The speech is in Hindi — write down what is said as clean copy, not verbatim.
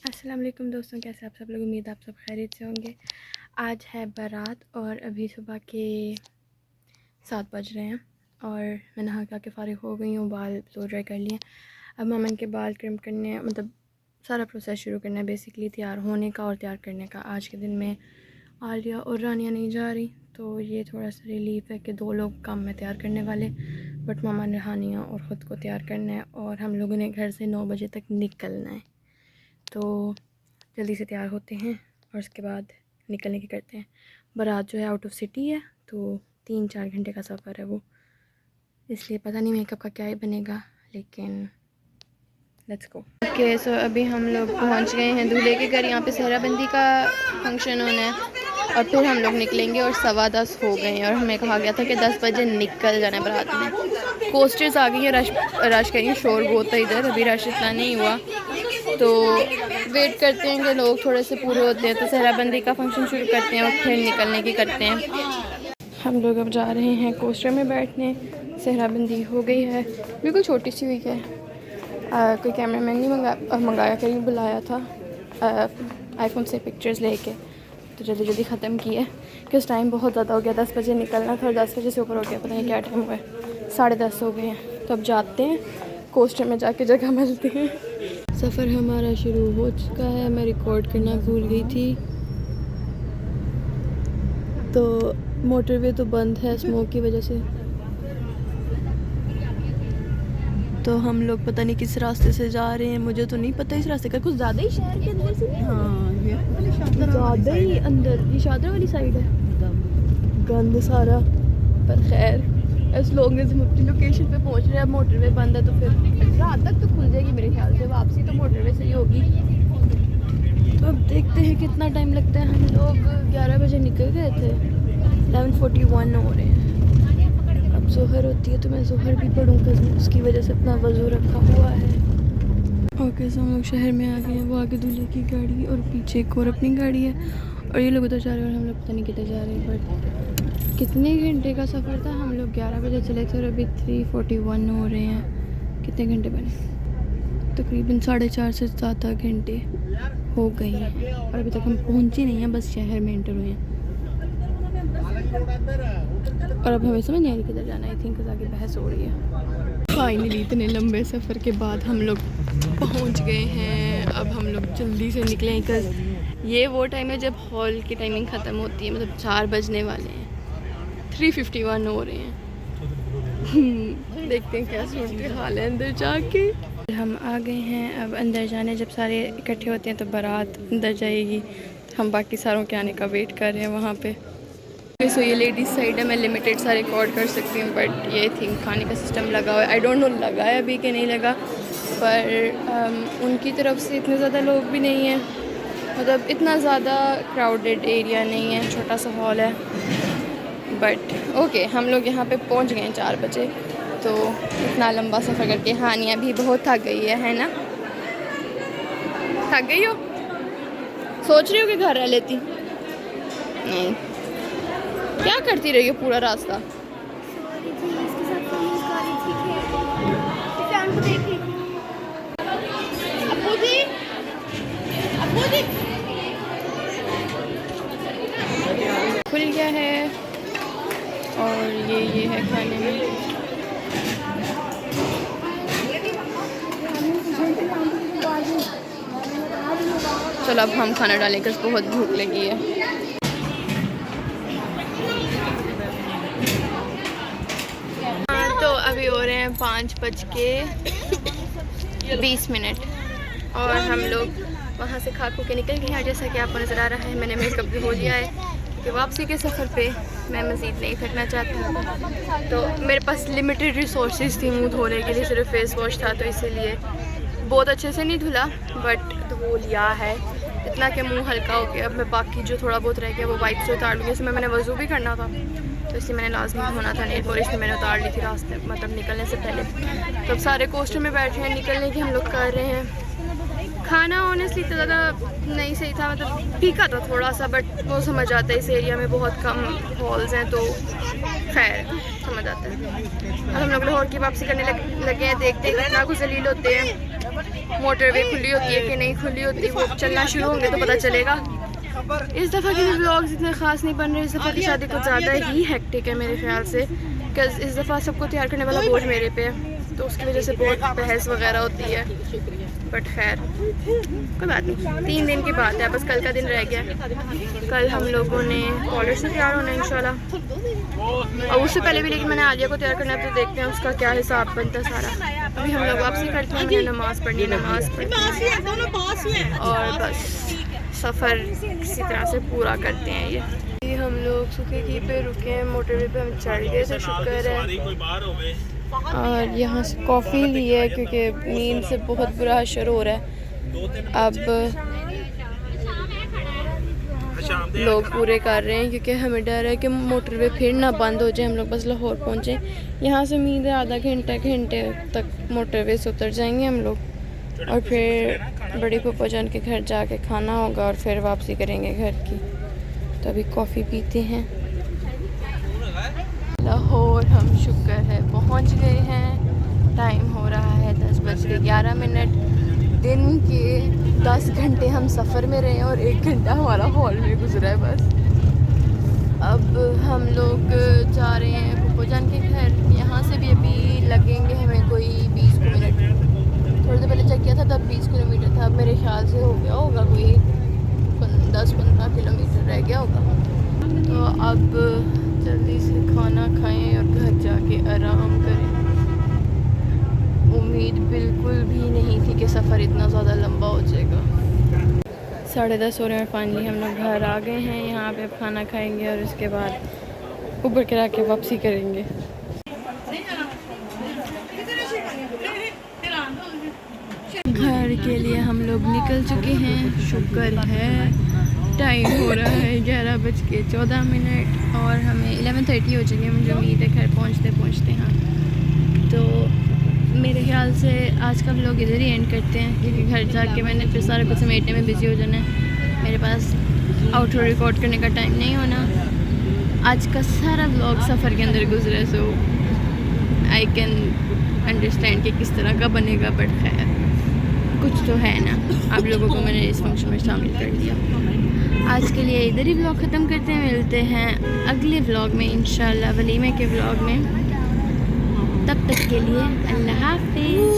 अस्सलाम वालेकुम दोस्तों, कैसे आप सब लोग। उम्मीद आप सब खैरियत से होंगे। आज है बारात और अभी सुबह के 7 बज रहे हैं और मैं नहा के फ़ारिग हो गई हूँ। बाल धो ड्राई कर लिए। अब मामन के बाल क्रिम करने हैं, मतलब सारा प्रोसेस शुरू करना है बेसिकली, तैयार होने का और तैयार करने का। आज के दिन में आलिया और रानिया नहीं जा रही, तो ये थोड़ा सा रिलीफ है कि 2 लोग काम में तैयार करने वाले, बट मामा ने हानिया और ख़ुद को तैयार करना है और हम लोगों ने घर से 9 बजे तक निकलना है। तो जल्दी से तैयार होते हैं और उसके बाद निकलने की करते हैं। बारात जो है आउट ऑफ सिटी है, तो 3-4 घंटे का सफ़र है वो, इसलिए पता नहीं मेकअप का क्या ही बनेगा, लेकिन लेट्स गो। ओके, सो अभी हम लोग पहुंच गए हैं दूल्हे के घर। यहाँ पे सहराबंदी का फंक्शन होना है और फिर हम लोग निकलेंगे और 10:15 हो गए हैं और हमें कहा गया था कि 10 बजे निकल जाना है बारात में। कोस्टर्स आ गई हैं, रश कहीं शोर बहुत है इधर, अभी रश इतना नहीं हुआ, तो वेट करते हैं कि लोग थोड़े से पूरे होते हैं तो सहराबंदी का फंक्शन शुरू करते हैं और फिर निकलने की करते हैं। हम लोग अब जा रहे हैं कोस्टर में बैठने। सहराबंदी हो गई है, बिल्कुल छोटी सी हुई है। कोई कैमरामैन नहीं मंगाया, कहीं बुलाया था आईफोन से पिक्चर्स लेके, तो जल्दी जल्दी ख़त्म किए कि उस टाइम बहुत ज़्यादा हो गया। 10 बजे निकलना था और 10 बजे से ऊपर हो गया, पता नहीं क्या टाइम हुआ है, 10:30 हो गए हैं। तो अब जाते हैं कोस्टर में, जाके जगह मिलते हैं। सफ़र हमारा शुरू हो चुका है। मैं रिकॉर्ड करना भूल गई थी, तो मोटरवे तो बंद है स्मोक की वजह से, तो हम लोग पता नहीं किस रास्ते से जा रहे हैं। मुझे तो नहीं पता इस रास्ते का, कुछ ज़्यादा ही शहर के अंदर से। हाँ, ये ज़्यादा ही अंदर, ये शादरा वाली साइड है, गंद सारा। पर खैर इस लोग ने हम अपनी लोकेशन पे पहुंच रहे हैं। अब मोटरवे बंद है, तो फिर रात तक तो खुल जाएगी मेरे ख्याल से, वापसी तो मोटरवे से ही होगी। तो अब देखते हैं कितना टाइम लगता है। हम लोग 11 बजे निकल गए थे, 11:41 हो रहे हैं। अब ज़ोहर होती है तो मैं ज़ोहर भी पढ़ूँगा, उसकी वजह से अपना वज़ू रखा हुआ है। ओके, सो हम लोग शहर में आ गए हैं। वो आगे दूल्हे की गाड़ी और पीछे एक और अपनी गाड़ी है और ये लोग उधर जा रहे हैं और हम लोग पता नहीं किधर जा रहे हैं। बट कितने घंटे का सफ़र था, हम लोग 11 बजे चले थे और अभी 3:41 हो रहे हैं। कितने घंटे बने? तकरीबन 4.5 से 7 घंटे हो गए हैं और अभी तक हम पहुँचे नहीं हैं, बस शहर में एंटर हुए हैं। और अब हमें समझ नहीं आ रही किधर जाना है। आई थिंक आगे बहस हो रही है। फाइनली इतने लंबे सफ़र के बाद हम लोग पहुंच गए हैं। अब हम लोग जल्दी से निकलें, बिकॉज़ ये वो टाइम है जब हॉल की टाइमिंग ख़त्म होती है, मतलब 4 बजने वाले हैं। 3:51 हो रहे हैं। देखते हैं क्या सूरत हाल है अंदर जाके। हम आ गए हैं अब अंदर जाने। जब सारे इकट्ठे होते हैं तो बारात अंदर जाएगी, हम बाकी सारों के आने का वेट कर रहे हैं वहाँ पे। सो ये लेडीज़ साइड है, मैं लिमिटेड सा रिकॉर्ड कर सकती हूँ, बट ये थिंक खाने का सिस्टम लगा हुआ है। आई डोंट नो लगा है अभी कि नहीं लगा, पर उनकी तरफ से इतने ज़्यादा लोग भी नहीं हैं, मतलब इतना ज़्यादा क्राउडेड एरिया नहीं है, छोटा सा हॉल है। बट ओके, हम लोग यहाँ पे पहुँच गए हैं 4 बजे। तो इतना लंबा सफ़र करके हानिया भी बहुत थक गई है ना? थक गई हो? सोच रही हो कि घर रह लेती? नहीं, क्या करती रही हो पूरा रास्ता? खुल गया है और ये है खाने में। चलो अब हम खाना डालेंगे, बहुत भूख लगी है। तो अभी हो रहे हैं 5:20 और हम लोग वहाँ से खा खू के निकल गए हैं। जैसा कि आपको नज़र आ रहा है, मैंने मेकअप भी हो लिया है कि वापसी के सफ़र पे मैं मज़ीद नहीं थकना चाहती हूँ। तो मेरे पास लिमिटेड रिसोर्सेज थी मुँह धोने के लिए, सिर्फ फेस वॉश था, तो इसीलिए बहुत अच्छे से नहीं धुला, बट धो लिया है इतना कि मुँह हल्का हो गया। अब मैं बाकी जो थोड़ा बहुत रह गया वो वाइप से उतार लूँगी। इसमें मैंने वज़ू भी करना था, तो इसलिए मैंने लाजमी धोना था। नेल पॉलिश भी मैंने उतार ली थी रास्ते, मतलब निकलने से पहले। तो अब सारे कोस्टर में बैठे हैं, निकलने की हम लोग कर रहे हैं। खाना ऑनेस्टली तो ज़्यादा नहीं सही था, मतलब फीका था थोड़ा सा, बट वो समझ आता है इस एरिया में बहुत कम हॉल्स हैं तो खैर समझ आता है। अब हम लोग लाहौर की वापसी करने लगे हैं, देखते हैं कितना कुछ जलील होते हैं, मोटरवे खुली होती है कि नहीं खुली होती, वो चलना शुरू होंगे तो पता चलेगा। इस दफ़ा के व्लॉग्स इतने ख़ास नहीं बन रहे, इस दफ़ा की शादी कुछ ज़्यादा ही हेक्टिक है मेरे ख्याल से, बिकॉज़ इस दफ़ा सबको तैयार करने वाला बोझ मेरे पे है, तो उसकी वजह से बहुत बहस वगैरह होती है। बट खैर कोई बात नहीं, 3 दिन की बात है, बस कल का दिन रह गया। कल हम लोगों ने कॉलेज से तैयार होना है इंशाल्लाह, और उससे पहले भी लेकिन मैंने आलिया को तैयार करना है, तो देखते हैं उसका क्या हिसाब बनता है सारा। अभी हम लोग वापसी करते हैं, मैंने नमाज़ पढ़नी और बस सफ़र किसी तरह से पूरा करते हैं। ये हम लोग सूखे की पे रुके हैं, मोटरवे पे हम चढ़ गए थे, शुक्र है। और यहाँ से कॉफ़ी ली है क्योंकि नींद से बहुत बुरा असर हो रहा है। अब लोग पूरे कर रहे हैं क्योंकि हमें डर है कि मोटरवे फिर ना बंद हो जाए, हम लोग बस लाहौर पहुँचे। यहाँ से उम्मीद है आधा घंटे तक मोटरवे से उतर जाएंगे हम लोग, और फिर बड़ी पप्पा जान के घर जाके खाना होगा और फिर वापसी करेंगे घर की। तो अभी कॉफ़ी पीते हैं। लाहौर हम शुक्र है पहुंच गए हैं। टाइम हो रहा है 10:11। दिन के 10 घंटे हम सफ़र में रहे और 1 घंटा हमारा हॉल में गुजरा है बस। अब हम लोग जा रहे हैं पप्पू जान के घर। यहाँ से भी अभी लगेंगे हमें कोई 20 मिनट। थोड़ी देर पहले चेक किया था तब 20 किलोमीटर था, अब मेरे ख्याल से हो गया होगा कोई 10-15 किलोमीटर रह गया होगा। तो अब जल्दी से खाना खाएं और घर जाके आराम करें। उम्मीद बिल्कुल भी नहीं थी कि सफ़र इतना ज़्यादा लंबा हो जाएगा। 10:30 हो रहे हैं, फाइनली हम लोग घर आ गए हैं। यहाँ पे खाना खाएंगे और उसके बाद ऊपर करा के वापसी करेंगे। घर के लिए हम लोग निकल चुके हैं, शुक्र है। टाइम हो रहा है 11:14 और हमें 11:30 हो चुकी है, मुझे उम्मीद है घर पहुँचते हाँ। तो मेरे ख्याल से आज का व्लॉग इधर ही एंड करते हैं क्योंकि घर जाके मैंने फिर सारा कुछ समेटने में बिज़ी हो जाना है। मेरे पास आउटरो रिकॉर्ड करने का टाइम नहीं होना। आज का सारा व्लॉग सफ़र के अंदर गुजरा, सो आई कैन अंडरस्टैंड कि किस तरह का बनेगा, बट खैर कुछ तो है ना। आप लोगों को मैंने इस फंक्शन में शामिल कर दिया। आज के लिए इधर ही व्लॉग ख़त्म करते हैं, मिलते हैं अगले व्लॉग में इंशाल्लाह, वलीमे के व्लॉग में। तब तक के लिए अल्लाह हाफ़िज़।